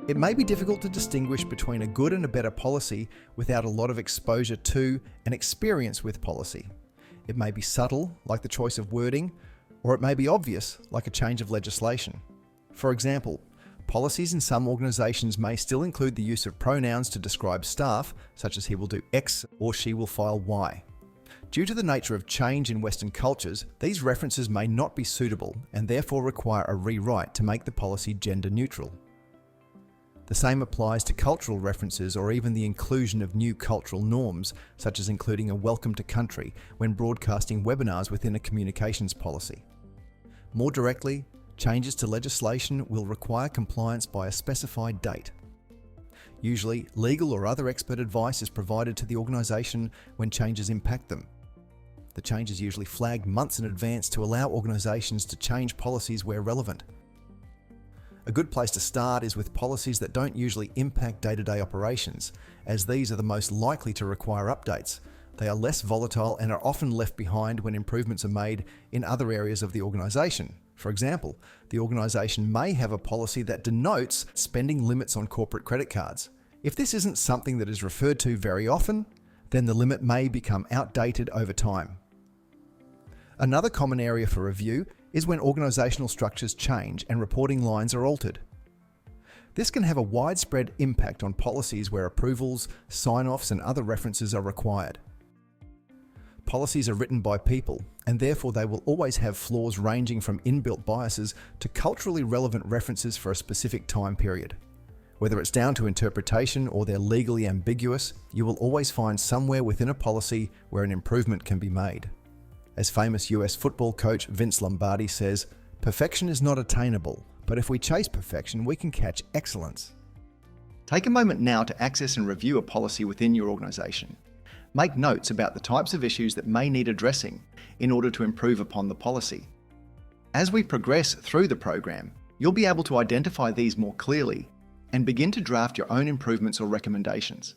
It may be difficult to distinguish between a good and a better policy without a lot of exposure to and experience with policy. It may be subtle, like the choice of wording, or it may be obvious, like a change of legislation. For example, policies in some organisations may still include the use of pronouns to describe staff, such as he will do X or she will file Y. Due to the nature of change in Western cultures, these references may not be suitable and therefore require a rewrite to make the policy gender neutral. The same applies to cultural references or even the inclusion of new cultural norms, such as including a welcome to country when broadcasting webinars within a communications policy. More directly, changes to legislation will require compliance by a specified date. Usually, legal or other expert advice is provided to the organisation when changes impact them. The change is usually flagged months in advance to allow organisations to change policies where relevant. A good place to start is with policies that don't usually impact day-to-day operations, as these are the most likely to require updates. They are less volatile and are often left behind when improvements are made in other areas of the organisation. For example, the organisation may have a policy that denotes spending limits on corporate credit cards. If this isn't something that is referred to very often, then the limit may become outdated over time. Another common area for review is when organisational structures change and reporting lines are altered. This can have a widespread impact on policies where approvals, sign-offs and other references are required. Policies are written by people, and therefore they will always have flaws ranging from inbuilt biases to culturally relevant references for a specific time period. Whether it's down to interpretation or they're legally ambiguous, you will always find somewhere within a policy where an improvement can be made. As famous US football coach Vince Lombardi says, "Perfection is not attainable, but if we chase perfection, we can catch excellence." Take a moment now to access and review a policy within your organisation. Make notes about the types of issues that may need addressing in order to improve upon the policy. As we progress through the program, you'll be able to identify these more clearly and begin to draft your own improvements or recommendations.